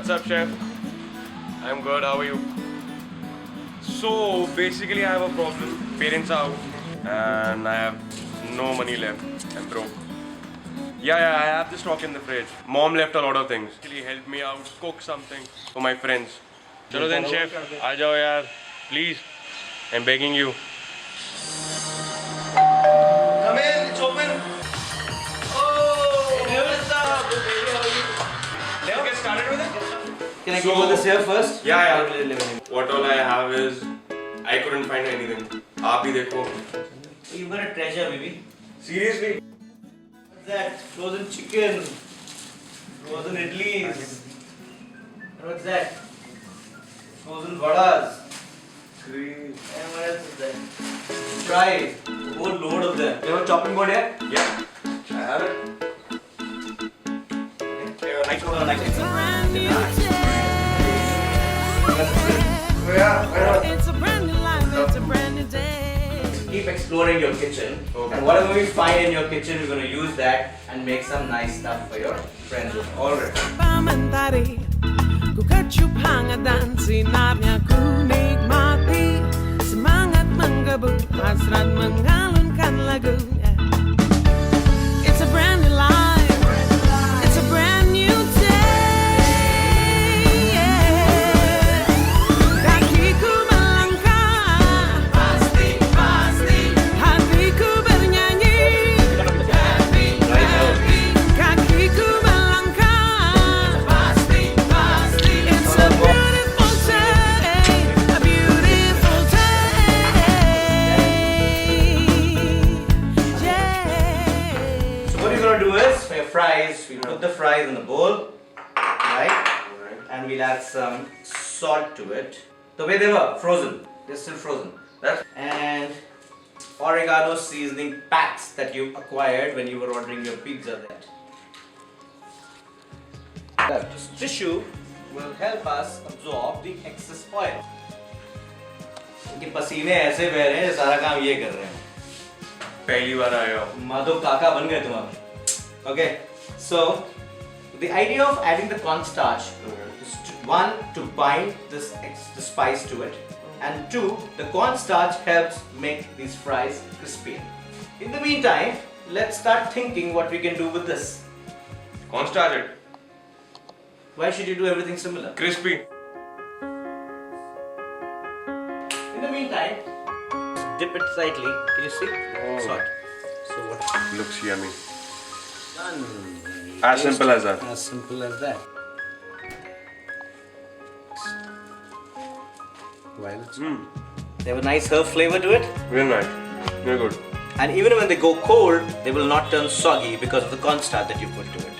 What's up, chef? I'm good. How are you? So basically, I have a problem. Parents are out, and I have no money left. I'm broke. Yeah, I have the stock in the fridge. Mom left a lot of things. Actually, help me out. Cook something for my friends. Chalo then, chef. आ जाओ यार. Please. I'm begging you. Come in, it's open. Oh, what's up? Let's get started with it. Can I give you this here first? Yeah. What all I have is I couldn't find anything. आप ही देखो. You got a treasure, baby. Seriously? What's that? Frozen chicken. Frozen idlis. And what's that? Frozen vadas. And what else is that? Fries. A whole load of them. You have a chopping board here? Yeah. I have it. Nice one, nice It's a one. brand new day. It's a brand new life. It's a brand new day. Keep exploring your kitchen. Okay. And whatever we find in your kitchen, we're going to use that and make some nice stuff for your friends. Alright. Pamantari, ku kachupanga dansi narnya kunig mati, semangat menggebu, hasrat mengalunkan lagu. It's a brand new life. It's a brand new day. Kakiku melangkah, pasti, hatiku bernyanyi. Kakiku melangkah, pasti. It's a beautiful day, a beautiful day. Yeah. So what you're going to do is, for your fries, we put the fries in the bowl, right? And we'll add some salt to it. The way they were, frozen. They're still frozen. And oregano seasoning packs that you acquired when you were ordering your pizza there. This tissue will help us absorb the excess oil. इनके पसीने ऐसे बह रहे हैं, सारा काम ये कर रहे हैं. पहली बार आया. माधव काका बन गए तुम अब. Okay, so the idea of adding the cornstarch is one, to bind the spice to it, and two, the cornstarch helps make these fries crispy. In the meantime, let's start thinking what we can do with this. Cornstarch it. Why should you do everything similar? Crispy. In the meantime, dip it slightly. Can you see? Salt. So what? Looks yummy. Done. As simple as that. As simple as that. Well, they have a nice herb flavor to it, Very nice. Very good. and even when they go cold, they will not turn soggy because of the cornstarch that you put to it.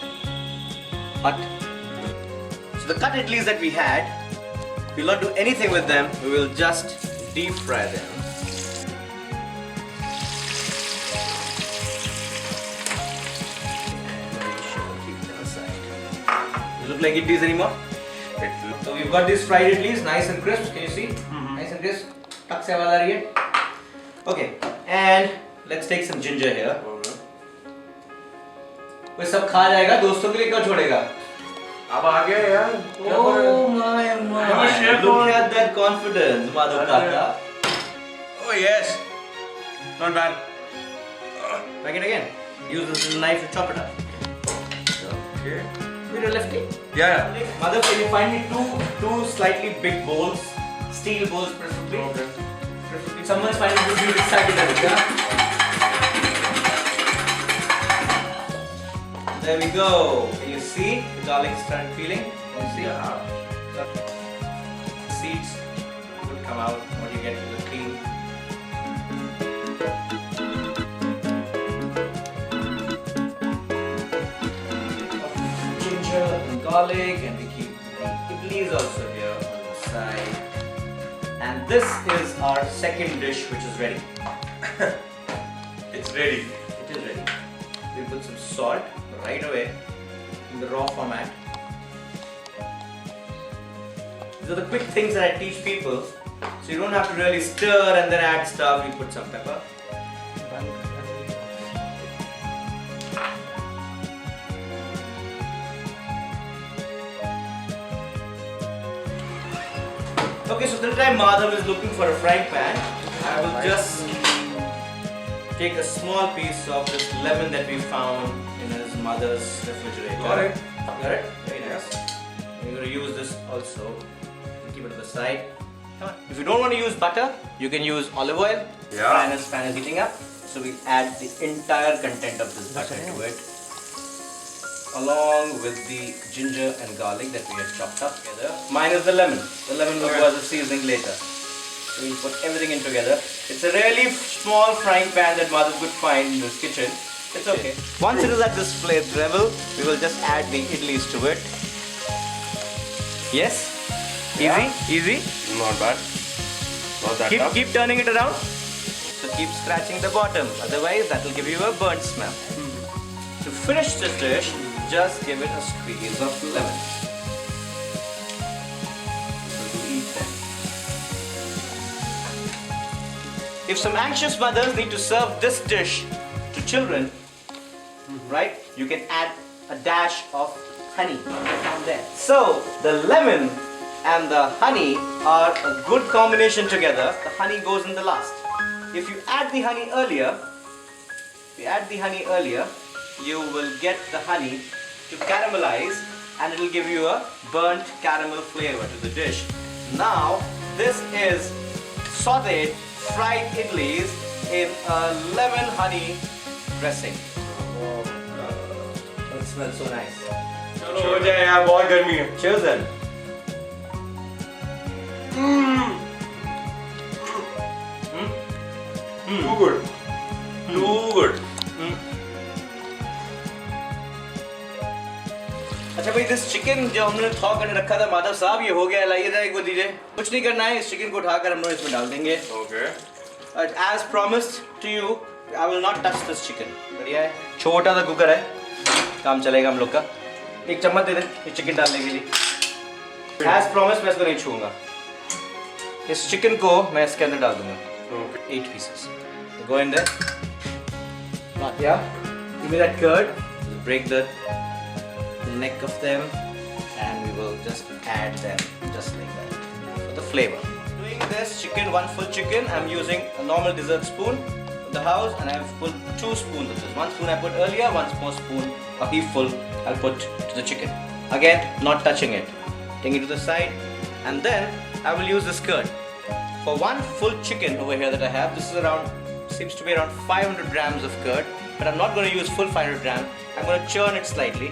But so the cut idlis that we had, we'll not do anything with them. We will just deep fry them. Keep them aside. They look like idlis anymore? So we've got these fried idlis, nice and crisp. Can you see? Nice and crisp. Tak se awaaz aa rahi hai. Okay, and let's take some ginger here. वो सब खा जाएगा, दोस्तों के लिए क्यों छोड़ेगा? अब आ गया यार. Oh my. Look at that confidence, Madhav Kaka. Oh yes. Not bad. Back it again. Use this little knife to chop it up. Okay. With your lefty. Yeah. Madhav, can you find me two slightly big bowls? Steel bowls preferably. Okay. Someone's finding this really excited at it, yeah? There we go. Can you see the garlic started peeling? Can you see? Seeds would come out when you get to the peel. Ginger and garlic, and we keep the idlis also here on the side. And this is our second dish, which is ready. It's ready. It is ready. We put some salt right away in the raw format. These are the quick things that I teach people, so you don't have to really stir and then add stuff. We put some pepper. Okay, so till the time Madhav is looking for a frying pan, I will just take a small piece of this lemon that we found in his mother's refrigerator. Got it. Got it? Very nice. We're going to use this also. Keep it to the side. Come on. If you don't want to use butter, you can use olive oil. Yeah. Pan is heating up. So we add the entire content of this butter to it, along with the ginger and garlic that we had chopped up together, minus the lemon. The lemon was a seasoning later. So we'll put everything in together. It's a really small frying pan that Madhav could find in his kitchen. It's okay. Once it is at this level, we will just add the idlis to it. Yes? Easy? Not bad. Not that tough. Keep turning it around. So keep scratching the bottom, otherwise that will give you a burnt smell. To finish this dish, just give it a squeeze of lemon. Eat them. If some anxious mothers need to serve this dish to children, right, you can add a dash of honey on there. So the lemon and the honey are a good combination together. The honey goes in the last. If you add the honey earlier, you will get the honey to caramelize and it will give you a burnt caramel flavor to the dish. Now, this is sauteed fried idlis in a lemon honey dressing. Oh, it smells so nice. चलो हो जाए यार, बहुत गर्मी है. Cheers then. Too good. Too good. अच्छा भाई, this chicken जो हमने थॉ करने रखा था माधव साहब, ये हो गया. लाइए जरा एक बार दीजिए. कुछ नहीं करना है, इस चिकन को उठाकर हम लोग इसमें डाल देंगे. Okay. As promised to you, I will not touch this chicken. बढ़िया है. छोटा सा कुकर है, काम चलेगा हम लोग का. एक चम्मच दे दे ये चिकन डालने के लिए. As promised, मैं इसको नहीं छूऊंगा. इस चिकन को मैं इसके अंदर डाल दूंगा. Okay. 8 pieces. Go in there. Yeah. Give me that curd. Just break the neck of them, and we will just add them just like that for the flavor. Doing this chicken, one full chicken, I'm using a normal dessert spoon from the house, and I've put 2 spoons of this. 1 spoon I put earlier, 1 more spoon, a heapful I'll put to the chicken. Again, not touching it. Taking it to the side, and then I will use this curd. For 1 full chicken over here that I have, this is seems to be around 500 grams of curd, but I'm not going to use full 500 grams. I'm going to churn it slightly.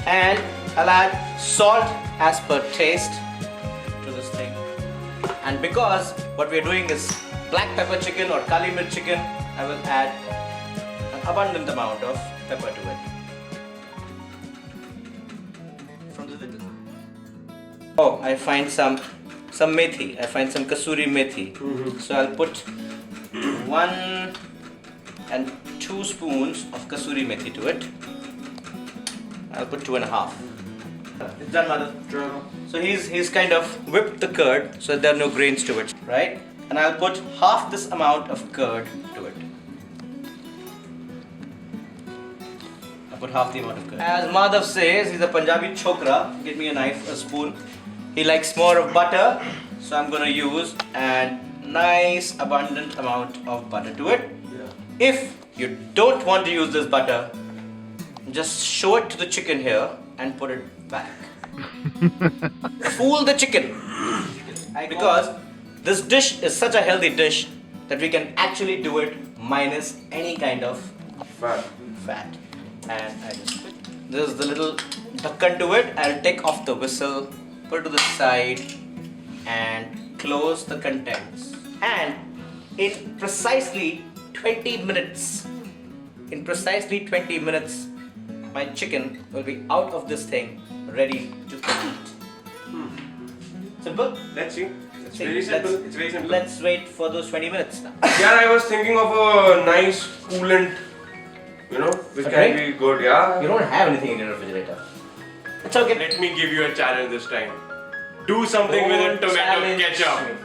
And I'll add salt as per taste to this thing. And because what we're doing is black pepper chicken or kali mirch chicken, I will add an abundant amount of pepper to it. From the little. Oh, I find some methi. I find some kasuri methi. So I'll put 1 and 2 spoons of kasuri methi to it. I'll put 2.5. It's done, mother. So he's kind of whipped the curd so there are no grains to it, right? And I'll put half this amount of curd to it. I'll put half the amount of curd. As Madhav says, he's a Punjabi chokra. Get me a knife, a spoon. He likes more of butter, so I'm gonna use a nice abundant amount of butter to it. Yeah. If you don't want to use this butter, just show it to the chicken here and put it back. Fool the chicken. Because this dish is such a healthy dish that we can actually do it minus any kind of fat. And I just put this is the little dhakkan to it. I'll take off the whistle, put it to the side and close the contents. And in precisely 20 minutes, my chicken will be out of this thing, ready to eat. Simple? Let's see. It's very simple. It's very simple. Let's wait for those 20 minutes now. Yeah, I was thinking of a nice coolant, which can be good. Yeah. You don't have anything in your refrigerator. It's okay. Let me give you a challenge this time. Do something with a tomato ketchup.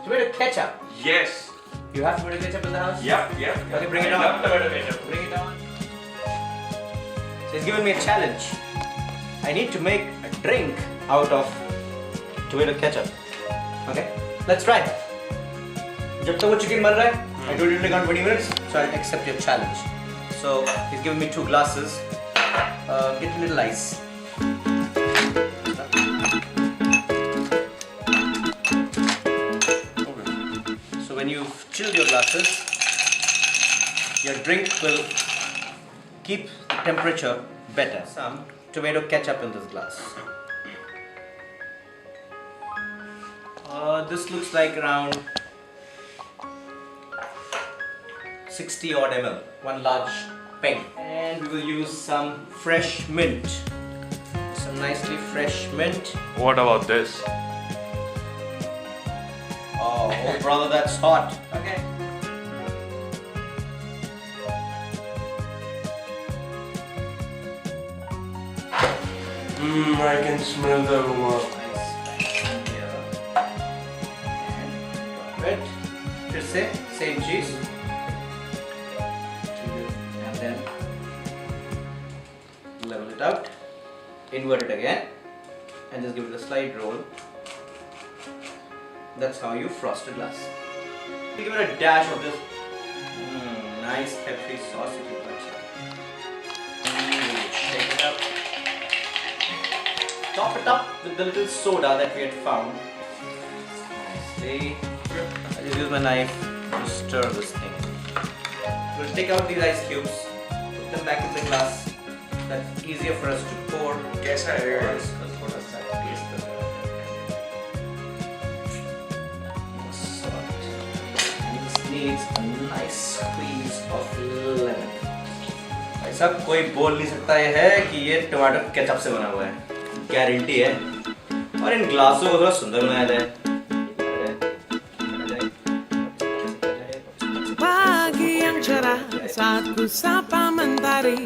Tomato ketchup? Yes. You have tomato ketchup in the house? Yep. Okay, bring it on. I love tomato ketchup. Bring it on. So he's given me a challenge. I need to make a drink out of tomato ketchup. Okay, let's try. जब तक वो chicken बन रहा है, I told you to take on 20 minutes, so I'll accept your challenge. So he's given me 2 glasses. Get a little ice. So when you've chilled your glasses, your drink will keep the temperature better. Some tomato ketchup in this glass. This looks like around 60 odd ml, one large peg. And we will use some fresh mint. Some nicely fresh mint. What about this? Oh brother, that's hot. Okay. I can smell the aroma. Right. फिर से same cheese. And then level it out. Invert it again. And just give it a slight roll. That's how you frost a glass. Give it a dash of this nice peppery sauce if you like. Shake it up. Top it up with the little soda that we had found. Nicely. I just use my knife to stir this thing. We'll take out these ice cubes, put them back in the glass. That's easier for us to pour. कैसा है? थोड़ा सा taste कर रहा है. And this needs a nice squeeze of lemon. ऐसा कोई बोल नहीं सकता है कि ये टमाटर केचप से बना हुआ है. गारंटी है. और इन ग्लासों को थोड़ा सुंदर बनाया जाए. Pagi ang tsara saat ku sapa mentari,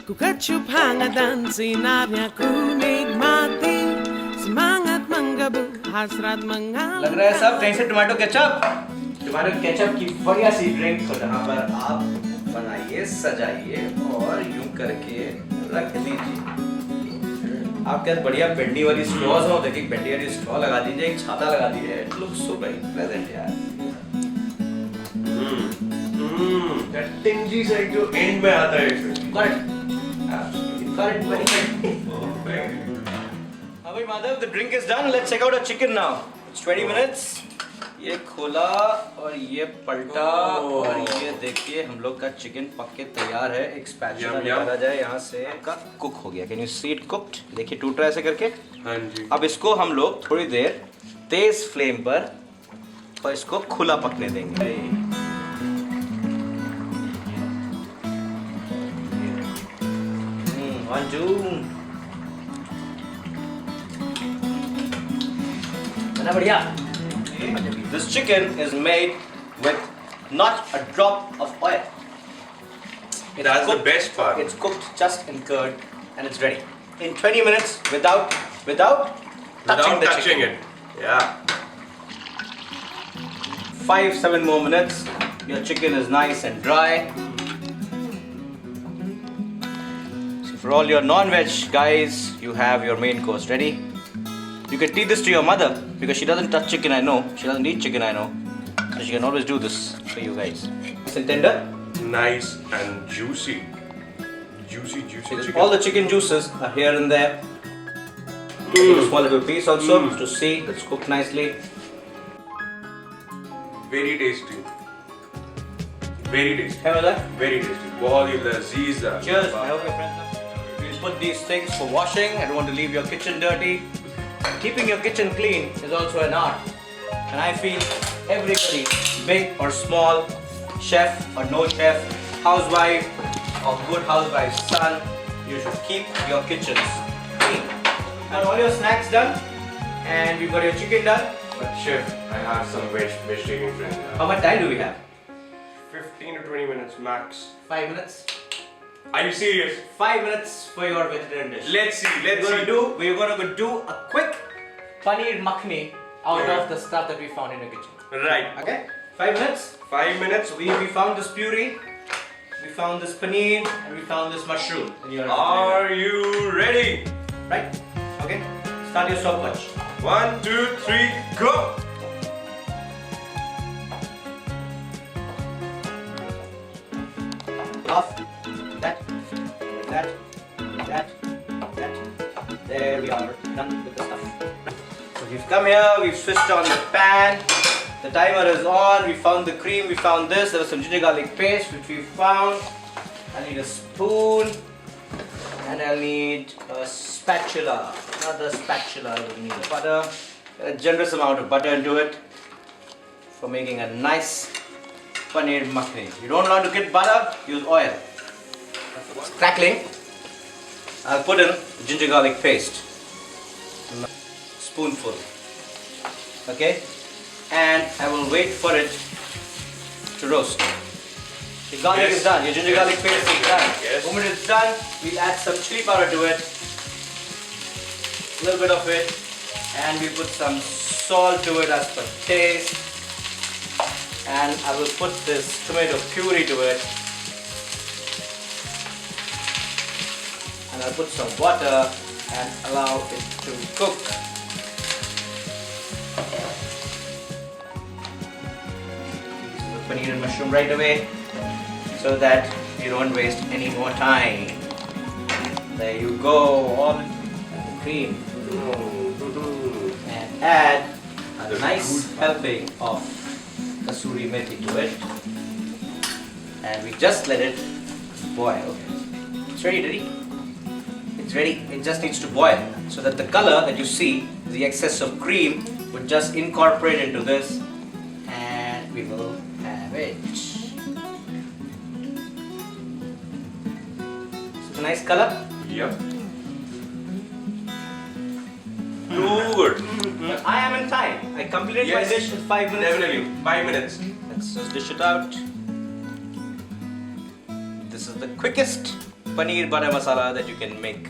ku kecup hangatan sinarnya kuning mati, semangat menggebu hasrat mengalir. लग रहा है सब कहीं से टमाटो केचप की बढ़िया सी ड्रिंक को यहाँ पर आप बनाइए, सजाइए और यूं करके रख दीजिए. आपके पास बढ़िया बेंडी वाली स्ट्रॉज हो, देखिए बेंडी वाली स्ट्रॉ लगा दीजिए, एक छाता लगा दीजिए. इट लुक्स सो प्लेजेंट यार. That tingy side जो end में आता है इसमें. Correct. Correct. हाँ भाई Madhav, the drink is done. Let's check out our chicken now. It's 20 minutes. ये खोला और ये पलटा और ये देखिए हम लोग का चिकन पक के तैयार है. एक स्पैचुला निकाला जाए यहाँ से. आपका कुक हो गया. Can you see it cooked? देखिए टूट रहा है ऐसे करके. हाँ जी. अब इसको हम लोग थोड़ी देर तेज फ्लेम पर और इसको खुला पकने देंगे. बढ़िया. This chicken is made with not a drop of oil. That's the best part. It's cooked just in curd and it's ready in 20 minutes without touching the chicken. it. Yeah. 5-7 more minutes. Your chicken is nice and dry. So for all your non-veg guys, you have your main course ready. You can teach this to your mother because she doesn't touch chicken, I know. She doesn't eat chicken, I know. So she can always do this for you guys. Nice and tender. Nice and juicy. Juicy chicken. All the chicken juices are here and there. Take a small little piece also to see it's cooked nicely. Very tasty. Very tasty. Have a look. Very tasty. बहुत ही लजीज है. Cheers. I hope your friends are. We'll put these things for washing. I don't want to leave your kitchen dirty. Keeping your kitchen clean is also an art. And I feel everybody, big or small, chef or no chef, housewife or good housewife's son, you should keep your kitchens clean. And all your snacks done, and we've got your chicken done. But chef, I have some vegetarian friends. How much time do we have? 15 to 20 minutes max. 5 minutes. Are you serious? 5 minutes for your vegetarian dish. Let's see. We're gonna do a quick paneer makhni out of the stuff that we found in the kitchen. Right. Okay? 5 minutes. 5 minutes. We found this puree, we found this paneer, and we found this mushroom. In your Are you ready? right? Okay. Start your stopwatch. 1, 2, 3, go! Off. That. That. That. That. There we are. Done with the stuff. So we've come here, we've switched on the pan. The timer is on. We found the cream, we found this. There was some ginger garlic paste which we found. I need a spoon. And I'll need a spatula. Another spatula. I will need butter. A generous amount of butter into it for making a nice paneer makhani. You don't want to get butter, use oil. It's crackling. I'll put in ginger garlic paste. Spoonful. Okay? And I will wait for it to roast. The garlic Yes. is done. Your ginger garlic paste is done. Yes. The moment it's done, we'll add some chili powder to it. A little bit of it. And we put some salt to it as per taste. And I will put this tomato puree to it. And I'll put some water and allow it to cook. Paneer and mushroom right away so that you don't waste any more time. There you go, all the cream. And add a nice helping of kasuri methi to it. And we just let it boil. It's ready, Daddy. It's ready. It just needs to boil so that the color that you see, the excess of cream, would just incorporate into this, and we will have it. It's a nice color. Yep. Too good. But I am in time. I completed my Yes. dish in 5 minutes. Definitely. 5 minutes. Let's just dish it out. This is the quickest paneer butter masala that you can make.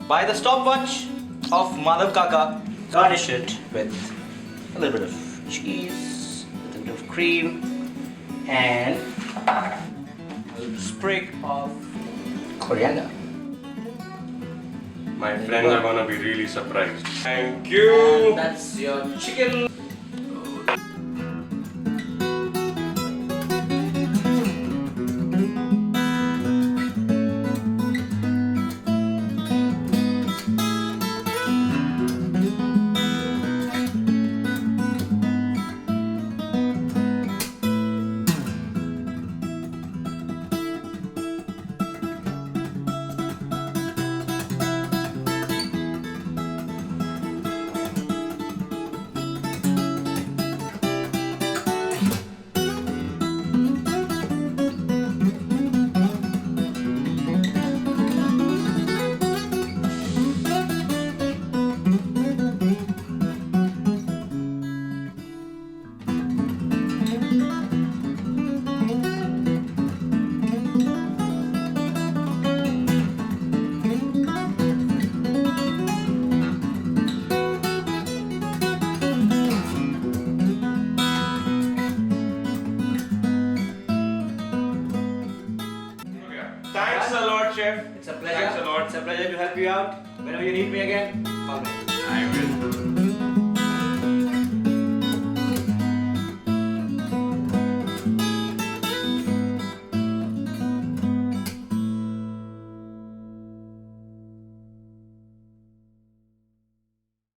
By the stopwatch of Madhav Kaka, garnish it with a little bit of cheese, a little bit of cream, and a little sprig of coriander. My friends are gonna be really surprised. Thank And you. that's your chicken. Thanks a lot, chef. It's a pleasure. Thanks a lot. It's a pleasure to help you out. Whenever you need me again, call me. I will.